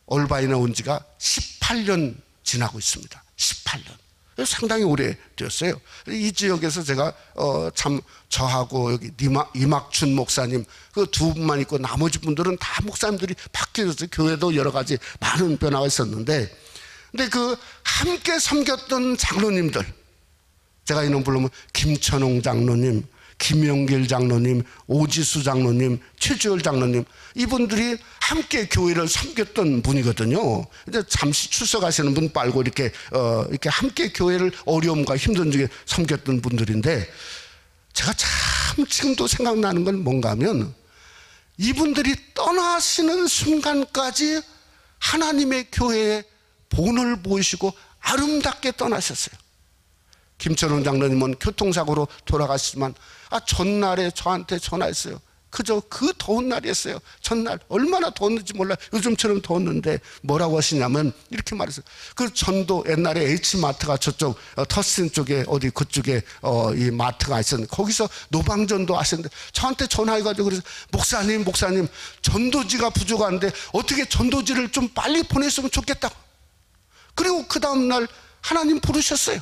올바인에 온 지가 18년 지나고 있습니다. 18년. 상당히 오래되었어요. 이 지역에서 제가 참 저하고 여기 이막춘 목사님 그 두 분만 있고 나머지 분들은 다 목사님들이 바뀌었어요. 교회도 여러 가지 많은 변화가 있었는데, 근데 그 함께 섬겼던 장로님들, 제가 이름 부르면 김천홍 장로님, 김영길 장로님, 오지수 장로님, 최주열 장로님, 이분들이 함께 교회를 섬겼던 분이거든요. 이제 잠시 출석하시는 분 빨고 이렇게 함께 교회를 어려움과 힘든 중에 섬겼던 분들인데, 제가 참 지금도 생각나는 건 뭔가 하면 이분들이 떠나시는 순간까지 하나님의 교회에 본을 보이시고 아름답게 떠나셨어요. 김철훈 장로님은 교통사고로 돌아가시지만 전날에 저한테 전화했어요. 그저 그 더운 날이었어요. 전날 얼마나 더웠는지 몰라요. 요즘처럼 더웠는데 뭐라고 하시냐면 이렇게 말했어요. 그 전도 옛날에 H마트가 저쪽 터스틴 쪽에 어디 그쪽에 이 마트가 있었는데 거기서 노방전도 하셨는데 저한테 전화해가지고 그래서 목사님 전도지가 부족한데 어떻게 전도지를 좀 빨리 보냈으면 좋겠다고. 그리고 그 다음날 하나님 부르셨어요.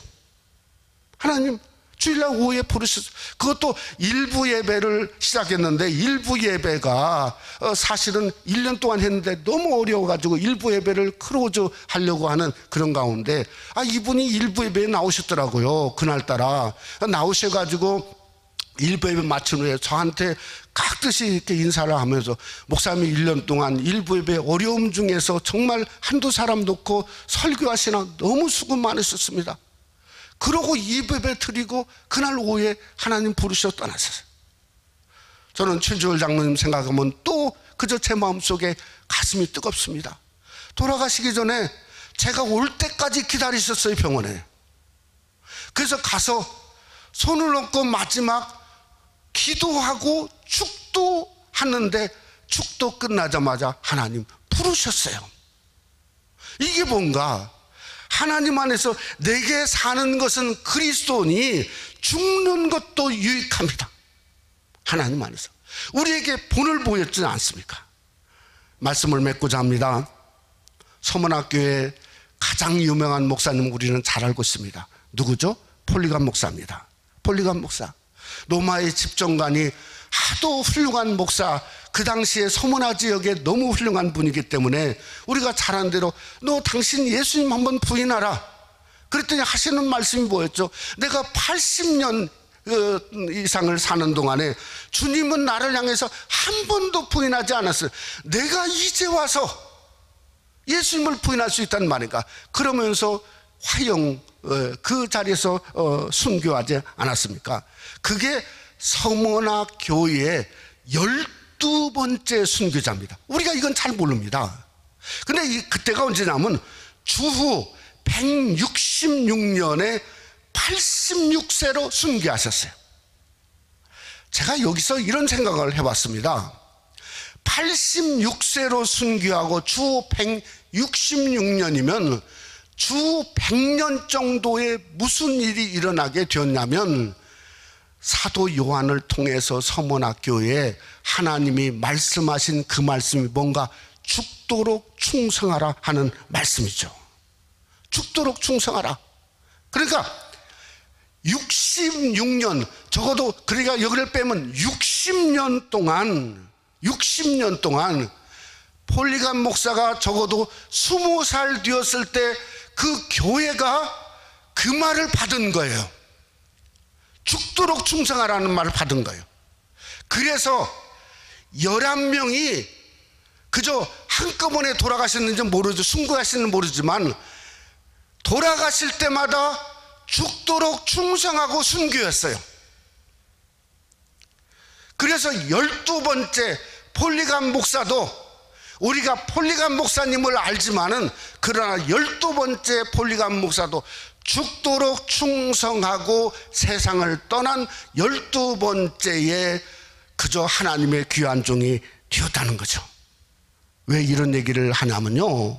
하나님 주일날 오후에 부르셨어요. 그것도 일부 예배를 시작했는데 일부 예배가 사실은 1년 동안 했는데 너무 어려워가지고 일부 예배를 크로즈 하려고 하는 그런 가운데 이분이 일부 예배에 나오셨더라고요. 그날따라 나오셔가지고 일부 예배 마친 후에 저한테 깍듯이 이렇게 인사를 하면서 목사님이 1년 동안 일부 예배 어려움 중에서 정말 한두 사람 놓고 설교하시나 너무 수고 많으셨습니다. 그러고 이배배 드리고 그날 오후에 하나님 부르셔 떠나셨어요. 저는 최주월 장로님 생각하면 또 그저 제 마음속에 가슴이 뜨겁습니다. 돌아가시기 전에 제가 올 때까지 기다리셨어요, 병원에. 그래서 가서 손을 얹고 마지막 기도하고 축도하는데 축도 끝나자마자 하나님 부르셨어요. 이게 뭔가 하나님 안에서 내게 사는 것은 그리스도니 죽는 것도 유익합니다. 하나님 안에서 우리에게 본을 보였지 않습니까? 말씀을 맺고자 합니다. 서문학교의 가장 유명한 목사님 우리는 잘 알고 있습니다. 누구죠? 폴리감 목사입니다. 폴리감 목사. 로마의 집정관이 하도 훌륭한 목사, 그 당시에 서문화 지역에 너무 훌륭한 분이기 때문에 우리가 잘 아는 대로 너 당신 예수님 한번 부인하라. 그랬더니 하시는 말씀이 뭐였죠? 내가 80년 이상을 사는 동안에 주님은 나를 향해서 한 번도 부인하지 않았어요. 내가 이제 와서 예수님을 부인할 수 있다는 말인가? 그러면서 화영 그 자리에서 순교하지 않았습니까? 그게 서문화 교회의 12번째 순교자입니다. 우리가 이건 잘 모릅니다. 근데 그때가 언제냐면 주후 166년에 86세로 순교하셨어요. 제가 여기서 이런 생각을 해봤습니다. 86세로 순교하고 주 166년이면 주 100년 정도에 무슨 일이 일어나게 되었냐면 사도 요한을 통해서 서문학교에 하나님이 말씀하신 그 말씀이 뭔가 죽도록 충성하라 하는 말씀이죠. 죽도록 충성하라. 그러니까 66년 적어도 그러니까 여기를 빼면 60년 동안 폴리감 목사가 적어도 20살 되었을 때 그 교회가 그 말을 받은 거예요. 죽도록 충성하라는 말을 받은 거예요. 그래서 11명이 그저 한꺼번에 돌아가셨는지 모르죠. 순교하시는지 모르지만 돌아가실 때마다 죽도록 충성하고 순교했어요. 그래서 12번째 폴리감 목사도 우리가 폴리감 목사님을 알지만은 그러나 12번째 폴리감 목사도 죽도록 충성하고 세상을 떠난 12번째에 그저 하나님의 귀한 종이 되었다는 거죠. 왜 이런 얘기를 하냐면요,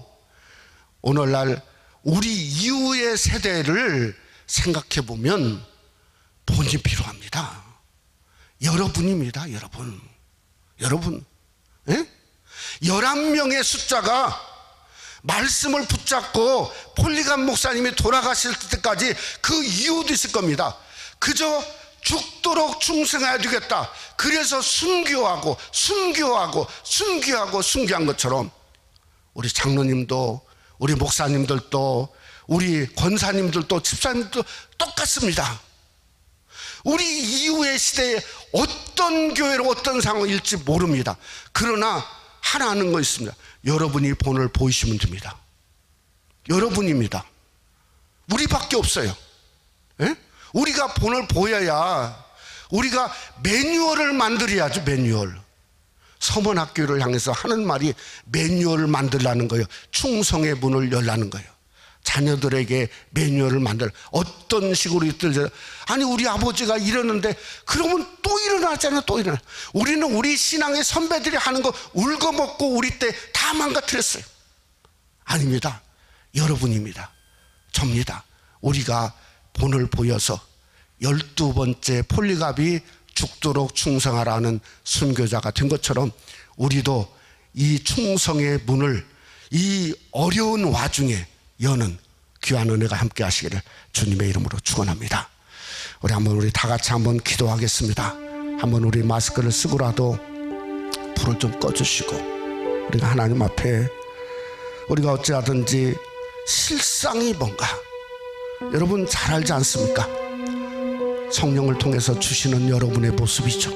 오늘날 우리 이후의 세대를 생각해 보면 본이 필요합니다. 여러분입니다. 여러분 예? 11명의 숫자가 말씀을 붙잡고 폴리감 목사님이 돌아가실 때까지 그 이유도 있을 겁니다. 그저 죽도록 충성해야 되겠다. 그래서 순교한 것처럼 우리 장로님도 우리 목사님들도 우리 권사님들도 집사님들도 똑같습니다. 우리 이후의 시대에 어떤 교회로 어떤 상황일지 모릅니다. 그러나 하나 아는 거 있습니다. 여러분이 본을 보이시면 됩니다. 여러분입니다. 우리밖에 없어요. 예? 우리가 본을 보여야 우리가 매뉴얼을 만들어야죠. 매뉴얼. 서문학교를 향해서 하는 말이 매뉴얼을 만들라는 거예요. 충성의 문을 열라는 거예요. 자녀들에게 매뉴얼을 만들, 어떤 식으로 있들, 아니 우리 아버지가 이러는데 그러면 또 일어나잖아. 또 일어나. 우리는 우리 신앙의 선배들이 하는 거 울거먹고 우리 때 다 망가뜨렸어요. 아닙니다. 여러분입니다. 접니다. 우리가 본을 보여서 12번째 폴리갑이 죽도록 충성하라는 순교자가 된 것처럼 우리도 이 충성의 문을 이 어려운 와중에 여는 귀한 은혜가 함께 하시기를 주님의 이름으로 축원합니다. 우리 다 같이 한번 기도하겠습니다. 한번 우리 마스크를 쓰고라도 불을 좀 꺼주시고 우리가 하나님 앞에 우리가 어찌하든지 실상이 뭔가 여러분 잘 알지 않습니까? 성령을 통해서 주시는 여러분의 모습이죠.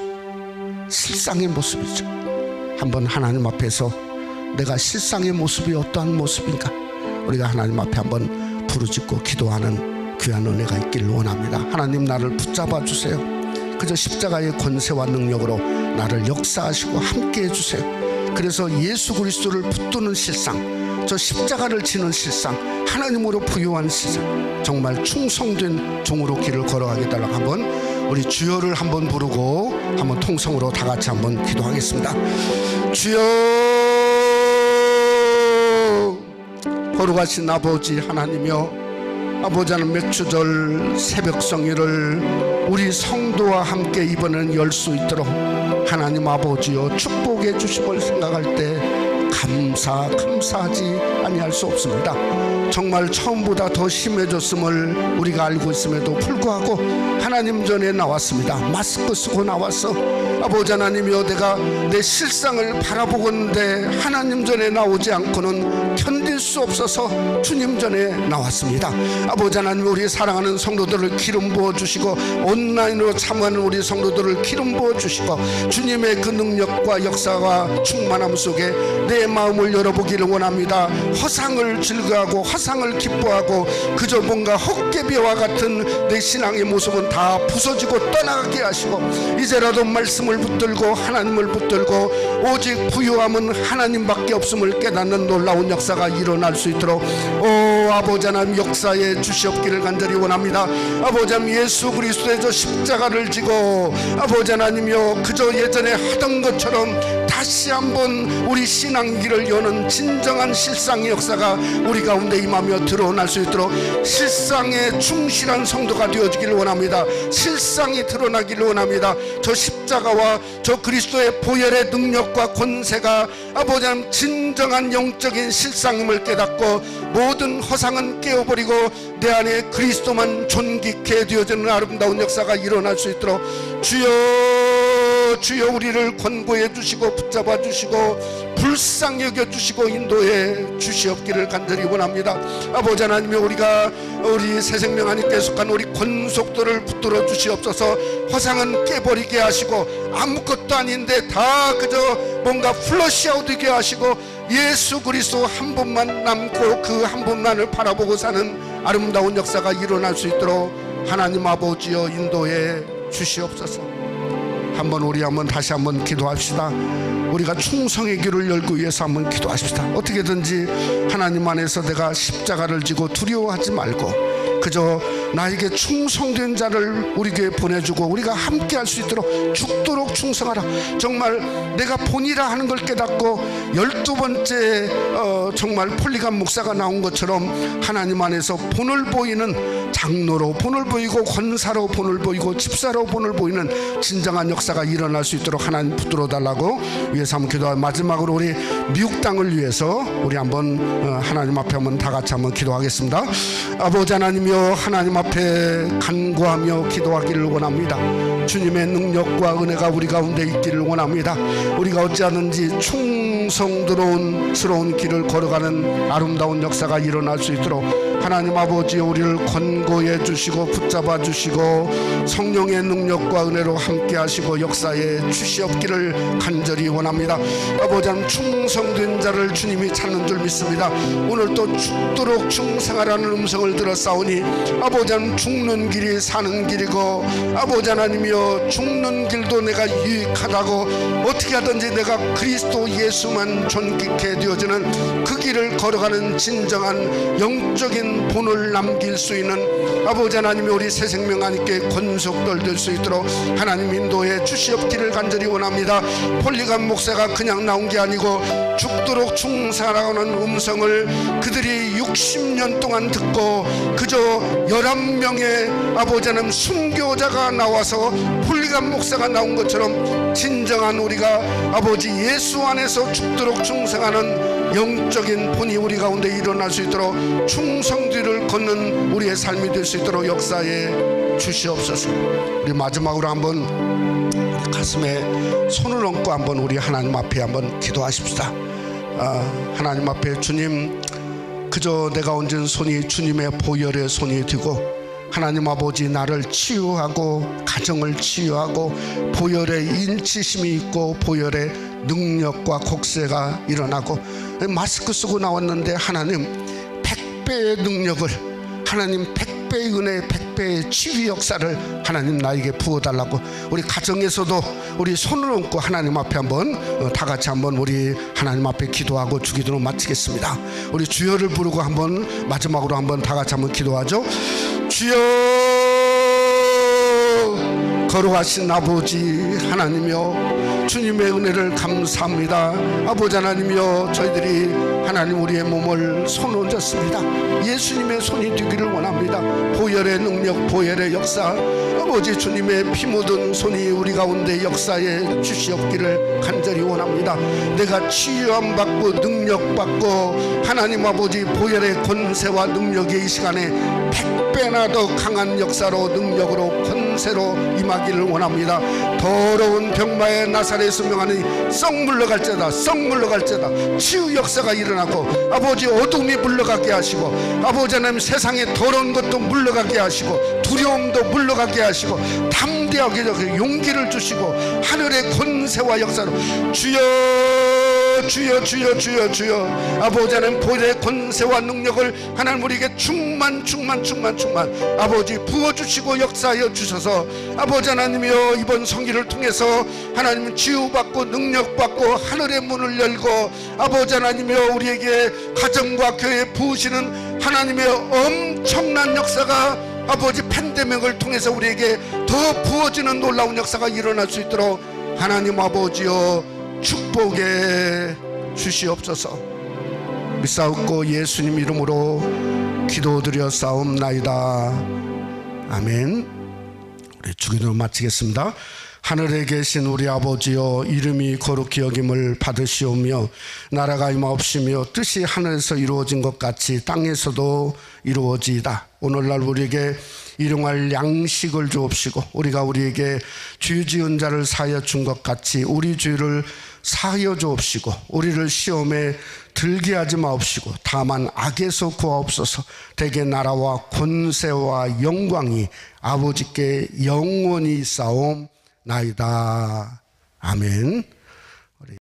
실상의 모습이죠. 한번 하나님 앞에서 내가 실상의 모습이 어떠한 모습인가 우리가 하나님 앞에 한번 부르짖고 기도하는 귀한 은혜가 있기를 원합니다. 하나님 나를 붙잡아 주세요. 그저 십자가의 권세와 능력으로 나를 역사하시고 함께 해주세요. 그래서 예수 그리스도를 붙드는 실상, 저 십자가를 지는 실상, 하나님으로 부유한 실상, 정말 충성된 종으로 길을 걸어가게 달라고 한번 우리 주여를 한번 부르고 한번 통성으로 다 같이 한번 기도하겠습니다. 주여, 거룩하신 아버지 하나님이여, 아버지는 맥주절 새벽성일을 우리 성도와 함께 이번에는 열 수 있도록 하나님 아버지여 축복해 주심을 생각할 때 감사하지 아니할 수 없습니다. 정말 처음보다 더 심해졌음을 우리가 알고 있음에도 불구하고 하나님 전에 나왔습니다. 마스크 쓰고 나와서 아버지 하나님이여 내가 내 실상을 바라보고 있는데 하나님 전에 나오지 않고는 견딜 수 없어서 주님 전에 나왔습니다. 아버지 하나님 우리 사랑하는 성도들을 기름 부어주시고 온라인으로 참여하는 우리 성도들을 기름 부어주시고 주님의 그 능력과 역사와 충만함 속에 내 마음을 열어보기를 원합니다. 허상을 즐거워하고 허상을 기뻐하고 그저 뭔가 헛개비와 같은 내 신앙의 모습은 다 부서지고 떠나가게 하시고 이제라도 말씀을 붙들고 하나님을 붙들고 오직 부유함은 하나님밖에 없음을 깨닫는 놀라운 역사가 일어날 수 있도록 아버지 하나님 역사에 주시옵기를 간절히 원합니다. 아버지 하나님 예수 그리스도의 저 십자가를 지고 아버지 하나님이여 그저 예전에 하던 것처럼 다시 한번 우리 신앙길을 여는 진정한 실상의 역사가 우리 가운데 임하며 드러날 수 있도록 실상에 충실한 성도가 되어지기를 원합니다. 실상이 드러나기를 원합니다. 저 십자가와 저 그리스도의 보혈의 능력과 권세가 아버지 하나님 진정한 영적인 실상임을 깨닫고 모든 허상은 깨어버리고 내 안에 그리스도만 존귀케 되어지는 아름다운 역사가 일어날 수 있도록 주여 우리를 권고해 주시고 붙잡아 주시고 불쌍히 여겨 주시고 인도해 주시옵기를 간절히 원합니다. 아버지 하나님 우리가 우리 새생명 하나님께 속한 우리 권속들을 붙들어 주시옵소서. 허상은 깨버리게 하시고 아무것도 아닌데 다 그저 뭔가 플러시아웃 되게 하시고 예수 그리스도 한 분만 남고 그 한 분만을 바라보고 사는 아름다운 역사가 일어날 수 있도록 하나님 아버지여 인도해 주시옵소서. 한번 다시 한번 기도합시다. 우리가 충성의 길을 열기 위해서 한번 기도합시다. 어떻게든지 하나님 안에서 내가 십자가를 지고 두려워하지 말고 그저 나에게 충성된 자를 우리에게 보내주고 우리가 함께 할 수 있도록 죽도록 충성하라. 정말 내가 본이라 하는 걸 깨닫고 12번째 정말 폴리갑 목사가 나온 것처럼 하나님 안에서 본을 보이는 장로로 본을 보이고 권사로 본을 보이고 집사로 본을 보이는 진정한 역사가 일어날 수 있도록 하나님 붙들어 달라고 위해서 한번 기도하고 마지막으로 우리 미국 땅을 위해서 우리 한번 하나님 앞에 한번 다 같이 한번 기도하겠습니다. 아버지 하나님이여 하나님 앞에 간구하며 기도하기를 원합니다. 주님의 능력과 은혜가 우리 가운데 있기를 원합니다. 우리가 어찌하든지 충성스러운 길을 걸어가는 아름다운 역사가 일어날 수 있도록 하나님 아버지 우리를 권고해 주시고 붙잡아 주시고 성령의 능력과 은혜로 함께 하시고 역사에 주시옵기를 간절히 원합니다. 아버지 하나님 충성된 자를 주님이 찾는 줄 믿습니다. 오늘 또 죽도록 충성하라는 음성을 들었사오니 아버지 하나님 죽는 길이 사는 길이고 아버지 하나님이 하나님이여 죽는 길도 내가 유익하다고 어떻게 하든지 내가 그리스도 예수만 존귀케 되어지는 그 길을 걸어가는 진정한 영적인 본을 남길 수 있는 아버지 하나님이 우리 새생명 하나님께 권속들 될 수 있도록 하나님 인도해 주시옵기를 간절히 원합니다. 폴리감 목사가 그냥 나온 게 아니고 죽도록 충성하라는 음성을 그들이 60년 동안 듣고 그저 11명의 아버지 하나님 순교자가 나와서 폴리감 목사가 나온 것처럼 진정한 우리가 아버지 예수 안에서 죽도록 충성하는 영적인 본이 우리 가운데 일어날 수 있도록 충성뒤를 걷는 우리의 삶이 될 수 있도록 역사에 주시옵소서. 우리 마지막으로 한번 우리 가슴에 손을 얹고 한번 우리 하나님 앞에 한번 기도하십시다. 하나님 앞에 주님, 그저 내가 얹은 손이 주님의 보혈의 손이 되고 하나님 아버지 나를 치유하고 가정을 치유하고 보혈의 인치심이 있고 보혈의 능력과 곡세가 일어나고 마스크 쓰고 나왔는데 하나님 100배의 능력을 하나님 100배의 은혜 100배의 치유 역사를 하나님 나에게 부어달라고 우리 가정에서도 우리 손을 얹고 하나님 앞에 한번 다 같이 한번 우리 하나님 앞에 기도하고 주기도로 마치겠습니다. 우리 주여를 부르고 한번 마지막으로 한번 다 같이 한번 기도하죠. 주여 거룩하신 아버지 하나님이여 주님의 은혜를 감사합니다. 아버지 하나님이여 저희들이 하나님 우리의 몸을 손 얹었습니다. 예수님의 손이 되기를 원합니다. 보혈의 능력 보혈의 역사 아버지 주님의 피 묻은 손이 우리 가운데 역사에 주시옵기를 간절히 원합니다. 내가 치유함 받고 능력 받고 하나님 아버지 보혈의 권세와 능력이 이 시간에 100배나 더 강한 역사로 능력으로 권세로 임하기를 원합니다. 더러운 병마의 나사렛에서 명하니 썩 물러갈지어다 썩 물러갈지어다 치유 역사가 일어나고 아버지 어둠이 물러가게 하시고 아버지 하나님 세상에 더러운 것도 물러가게 하시고 두려움도 물러가게 하시고 담대하게 용기를 주시고 하늘의 권세와 역사로 주여 주여 주여 주여 주여 아버지 하나님 보혈의 권세와 능력을 하나님 우리에게 충만 아버지 부어주시고 역사하여 주셔서 아버지 하나님이여 이번 성기를 통해서 하나님 치유받고 능력받고 하늘의 문을 열고 아버지 하나님이여 우리에게 가정과 교회에 부으시는 하나님의 엄청난 역사가 아버지 팬데믹을 통해서 우리에게 더 부어지는 놀라운 역사가 일어날 수 있도록 하나님 아버지여 축복해 주시옵소서. 믿사옵고 예수님 이름으로 기도드려 싸움나이다. 아멘. 우리 주기도를 마치겠습니다. 하늘에 계신 우리 아버지여 이름이 거룩히 여김을 받으시오며 나라가 임하옵시며 뜻이 하늘에서 이루어진 것 같이 땅에서도 이루어지이다. 오늘날 우리에게 일용할 양식을 주옵시고 우리가 우리에게 죄 지은 자를 사하여 준 것 같이 우리 죄를 사하여 주옵시고 우리를 시험에 들게 하지 마옵시고 다만 악에서 구하옵소서. 대개 나라와 권세와 영광이 아버지께 영원히 싸움나이다. 아멘.